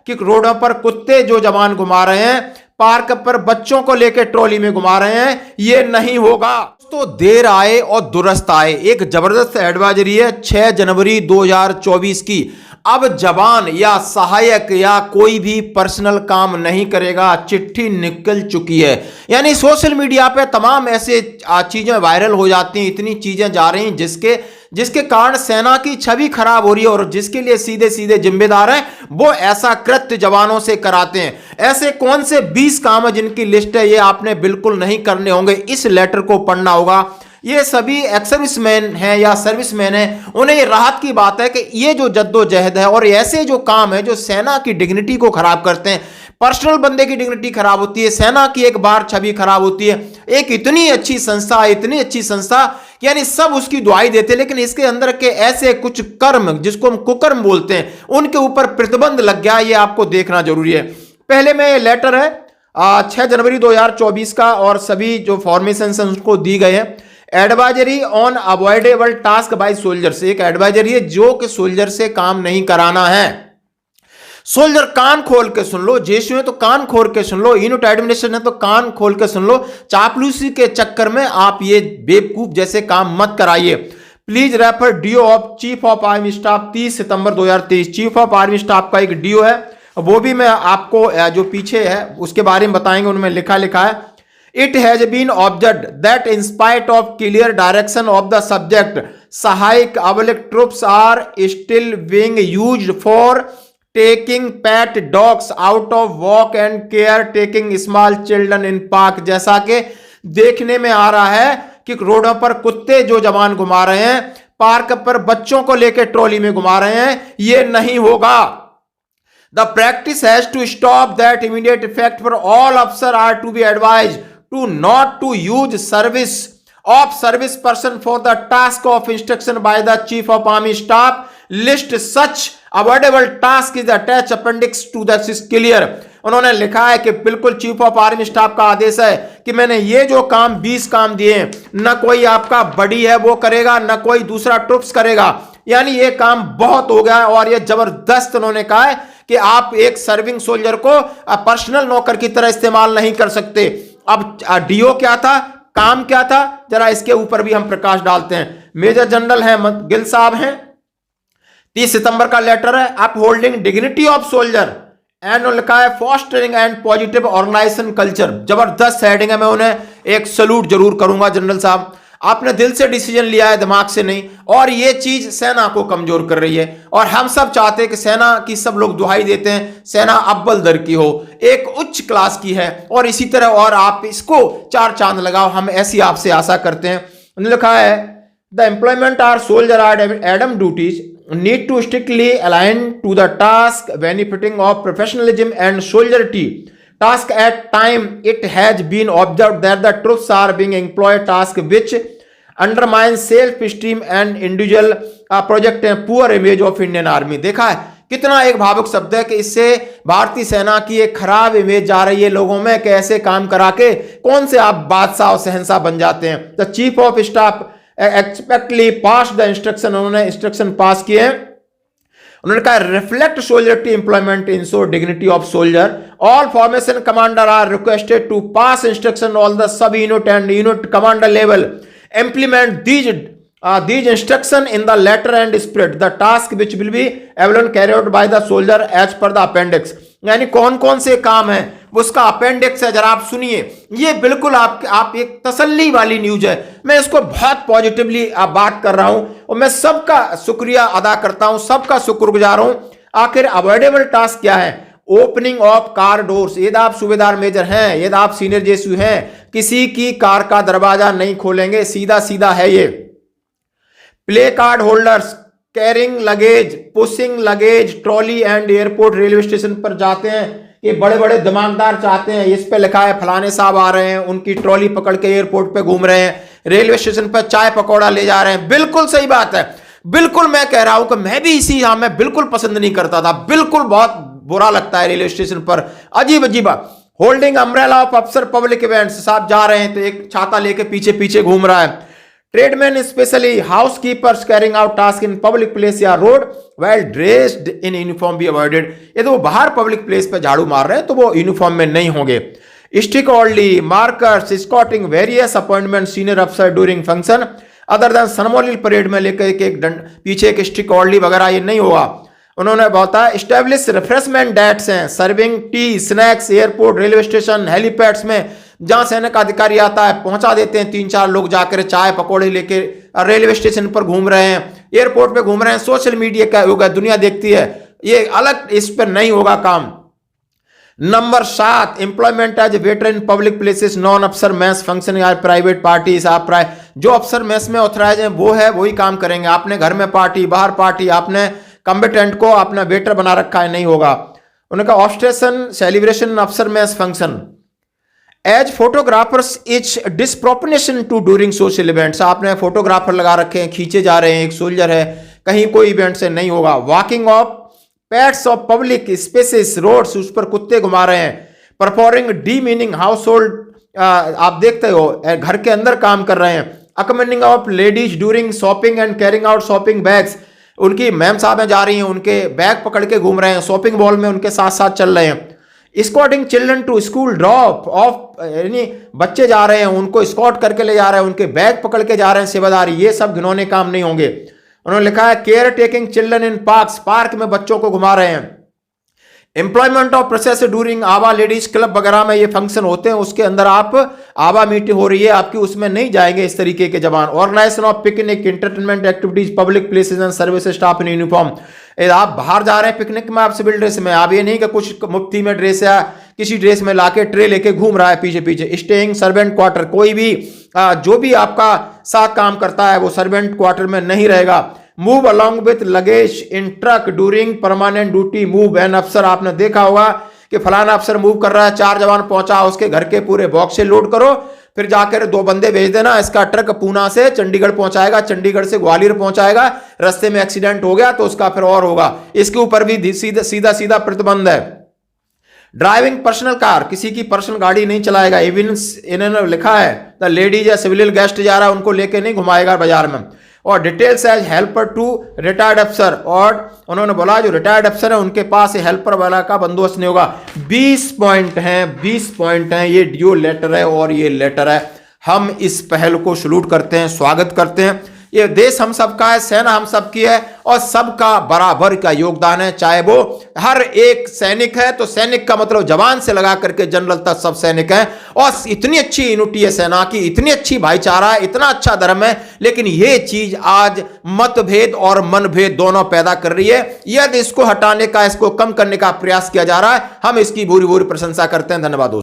कि रोडों पर कुत्ते जो जवान घुमा रहे हैं, पार्क पर बच्चों को लेकर ट्रॉली में घुमा रहे हैं, ये नहीं होगा। तो देर आए और दुरुस्त आए, एक जबरदस्त एडवाइजरी है 6 जनवरी 2024 की। अब जवान या सहायक या कोई भी पर्सनल काम नहीं करेगा, चिट्ठी निकल चुकी है। यानी सोशल मीडिया पे तमाम ऐसे चीजें वायरल हो जाती हैं, इतनी चीजें जा रही हैं जिसके कारण सेना की छवि खराब हो रही है, और जिसके लिए सीधे सीधे जिम्मेदार हैं वो ऐसा कृत्य जवानों से कराते हैं। ऐसे कौन से 20 काम है जिनकी लिस्ट है, ये आपने बिल्कुल नहीं करने होंगे, इस लेटर को पढ़ना होगा। ये सभी एक्स सर्विसमैन हैं या सर्विसमैन हैं, उन्हें ये राहत की बात है कि ये जो जद्दोजहद है और ऐसे जो काम है जो सेना की डिग्निटी को खराब करते हैं, पर्सनल बंदे की डिग्निटी खराब होती है, सेना की एक बार छवि खराब होती है। एक इतनी अच्छी संस्था यानी सब उसकी दुआई देते, लेकिन इसके अंदर के ऐसे कुछ कर्म जिसको हम कुकर्म बोलते हैं, उनके ऊपर प्रतिबंध लग गया, ये आपको देखना जरूरी है। पहले में ये लेटर है 6 जनवरी 2024 का, और सभी जो फॉर्मेशन उसको दी गए हैं। Advisory on avoidable task by soldiers, एक एडवाइजरी है जो कि सोल्जर से काम नहीं कराना है। सोल्जर कान खोल के सुन लो, जेशु है तो कान खोल के सुन लो, यूनिट एडमिनिस्ट्रेशन है तो कान खोल के सुन लो। चापलूसी के चक्कर में आप ये बेवकूफ जैसे काम मत कराइए। Please refer DO of chief of army staff 30 September 2023। Chief of army staff का एक डीओ है, वो भी मैं आपको जो पीछे है उसके बारे में बताएंगे, उनमें लिखा है It has been observed that in spite of clear direction of the subject, Sahayak Avalik troops are still being used for taking pet dogs out of walk and care taking small children in park। जैसा कि देखने में आ रहा है कि रोडों पर कुत्ते जो जवान घुमा रहे हैं, पार्क पर बच्चों को लेकर ट्रॉली में घुमा रहे हैं, ये नहीं होगा। The practice has to stop, that immediate effect for all officers are to be advised to not to use service person for the task of instruction by the chief of army staff. List such avoidable task is attached appendix to the clear। उन्होंने लिखा है कि बिल्कुल chief of army staff का आदेश है कि मैंने ये जो काम 20 काम दिए हैं, ना कोई आपका बड़ी है वो करेगा, ना कोई दूसरा ट्रुप्स करेगा। यानी ये काम बहुत हो गया, और ये जबरदस्त उन्होंने कहा है कि आप एक सर्विंग सोल्जर को पर्सनल नौकर की तरह इस्तेमाल नहीं कर सकते। अब डीओ क्या था, काम क्या था, जरा इसके ऊपर भी हम प्रकाश डालते हैं। मेजर जनरल हैं गिल साहब हैं, 30 सितंबर का लेटर है। आप holding dignity of soldier and लिखा है fostering and positive organisation culture. जबरदस्त हेडिंग है, मैं उन्हें एक सैल्यूट जरूर करूंगा जनरल साहब, आपने दिल से डिसीजन लिया है, दिमाग से नहीं, और ये चीज सेना को कमजोर कर रही है। और हम सब चाहते हैं कि सेना की, सब लोग दुहाई देते हैं सेना अव्वल दर की हो, एक उच्च क्लास की है, और इसी तरह और आप इसको 4 चांद लगाओ, हम ऐसी आपसे आशा करते हैं। लिखा है the employment are soldier are admin duties need to strictly align to the task benefiting of professionalism and soldierty task at time it has been observed that the troops are being employed task which undermines self esteem and individual project and poor image of Indian army। देखा है कितना एक भावुक शब्द है कि इससे भारतीय सेना की एक खराब इमेज जा रही है लोगों में कि ऐसे काम करा के कौन से आप बादशाह और शहंशाह बन जाते हैं। The chief of staff expectedly pass the instruction, उन्होंने इंस्ट्रक्शन पास किए हैं। उन्होंने कहा reflect solidarity employment ensure dignity of soldier, all formation commander are requested to pass instruction all the sub unit and unit commander level implement these instruction in the letter and spirit the task which will be evaluated carried out by the soldier as per the appendix। यानी कौन कौन से काम है उसका appendix है, जरा आप सुनिए। ये बिल्कुल आप एक तसल्ली वाली न्यूज है, मैं इसको बहुत पॉजिटिवली बात कर रहा हूं और मैं सबका शुक्रिया अदा करता हूं, सबका शुक्रगुजार हूं। आखिर अवॉइडेबल टास्क क्या है? Opening of car doors. यदि आप सूबेदार मेजर हैं, यदि आप सीनियर जेसू हैं, किसी की कार का दरवाजा नहीं खोलेंगे, सीधा सीधा है ये। Play card holders carrying luggage, pushing luggage, trolley and airport railway station पर जाते हैं, ये बड़े बड़े दिमागदार चाहते हैं, इस पे लिखा है फलाने साहब आ रहे हैं, उनकी ट्रॉली पकड़ के एयरपोर्ट पे घूम रहे हैं, रेलवे स्टेशन पर चाय पकौड़ा ले जा रहे हैं। बिल्कुल सही बात है, बिल्कुल मैं कह रहा हूं कि मैं भी इसी मैं बिल्कुल पसंद नहीं करता था, बिल्कुल बहुत बुरा लगता है रेलवे स्टेशन पर, अजीब अजीब। होल्डिंग अम्ब्रेला ऑफ अफसर पब्लिक इवेंट्स, साहब जा रहे हैं तो एक छाता लेके पीछे पीछे घूम रहा है। Tradesman specially housekeepers carrying out task in public place या road well dressed in uniform be avoided. यदि वो बाहर पब्लिक प्लेस पे झाड़ू मार रहे हैं तो वो यूनिफॉर्म में नहीं होंगे। Stick orderly markers escorting various appointment senior अफसर during function other than ceremonial parade में लेकर एक दंड पीछे एक स्टिक ऑर्डली वगैरह ये नहीं होगा। उन्होंने बताया स्टैब्लिश रिफ्रेशमेंट डेट्स हैं serving T snacks airport railway station helipads में जहां सैनिक अधिकारी आता है पहुंचा देते हैं 3-4 लोग जाकर चाय पकौड़े लेके रेलवे स्टेशन पर घूम रहे हैं एयरपोर्ट पे घूम रहे हैं। सोशल मीडिया का होगा दुनिया देखती है ये अलग इस पर नहीं होगा काम। Number 7 employment as waiter in public places non अफसर मैस फंक्शन या प्राइवेट पार्टीज आप जो अफसर मैस में ऑथराइज है वो है वही काम करेंगे। आपने घर में पार्टी बाहर पार्टी आपने कम्बेटेंट को अपना वेटर बना रखा है नहीं होगा। उन्होंने कहा ऑब्स्टेशन सेलिब्रेशन अफसर mess function as photographers is disproportionation to during social events. आपने फोटोग्राफर लगा रखे हैं खींचे जा रहे हैं एक सोल्जर है कहीं कोई इवेंट से नहीं होगा। Walking of pets of public spaces roads उस पर कुत्ते घुमा रहे हैं। Performing demeaning household आप देखते हो घर के अंदर काम कर रहे हैं। Accompanying of ladies during shopping and carrying out shopping bags उनकी मैम साहब जा रही हैं उनके बैग पकड़ के घूम रहे हैं शॉपिंग मॉल में उनके साथ साथ चल रहे हैं। Escorting children to school drop off यानी बच्चे जा रहे हैं उनको स्कॉट करके ले जा रहे हैं उनके बैग पकड़ के जा रहे हैं सेवादारी ये सब घिनौने काम नहीं होंगे। उन्होंने लिखा है care taking children in parks park में बच्चों को घुमा रहे हैं। एम्प्लॉयमेंट ऑफ प्रोसेस ड्यूरिंग आवा लेडीज क्लब वगैरह में ये फंक्शन होते हैं उसके अंदर आप आवा मीटिंग हो रही है आपकी उसमें नहीं जाएंगे इस तरीके के जवान। Organisation of picnic entertainment activities public places and service staff in uniform. आप बाहर जा रहे हैं पिकनिक में आप सिविल ड्रेस में आप ये नहीं कि कुछ मुफ्ती में ड्रेस या किसी ड्रेस में लाके ट्रे लेके घूम रहा है पीछे पीछे। स्टेइंग सर्वेंट क्वार्टर कोई भी जो भी आपका साथ काम करता है वो सर्वेंट क्वार्टर में नहीं रहेगा। Move along with luggage in truck during permanent duty move an अफसर आपने देखा होगा कि फलाना अफसर मूव कर रहा है 4 जवान पहुंचा उसके घर के पूरे बॉक्स से लोड करो फिर जाकर 2 बंदे भेज देना इसका ट्रक पूना से चंडीगढ़ पहुंचाएगा चंडीगढ़ से ग्वालियर पहुंचाएगा रास्ते में एक्सीडेंट हो गया तो उसका फिर और होगा। इसके ऊपर भी सीधा प्रतिबंध है। ड्राइविंग पर्सनल कार किसी की पर्सनल गाड़ी नहीं चलाएगा। इन्होंने लिखा है द लेडीज या सिविल गेस्ट जा रहा है उनको लेके नहीं घुमाएगा बाजार में। और details as helper to retired अफसर और उन्होंने बोला जो रिटायर्ड अफसर है उनके पास हेल्पर वाला का बंदोबस्त नहीं होगा। 20 पॉइंट हैं ये जो लेटर है और ये लेटर है हम इस पहल को सैल्यूट करते हैं स्वागत करते हैं। ये देश हम सबका है सेना हम सबकी है और सबका बराबर का योगदान है चाहे वो हर एक सैनिक है तो सैनिक का मतलब जवान से लगा करके जनरल तक सब सैनिक हैं। और इतनी अच्छी यूनिटी है सेना की इतनी अच्छी भाईचारा है इतना अच्छा धर्म है लेकिन ये चीज आज मतभेद और मनभेद दोनों पैदा कर रही है। यदि इसको हटाने का इसको कम करने का प्रयास किया जा रहा है हम इसकी भूरी भूरी प्रशंसा करते हैं। धन्यवाद।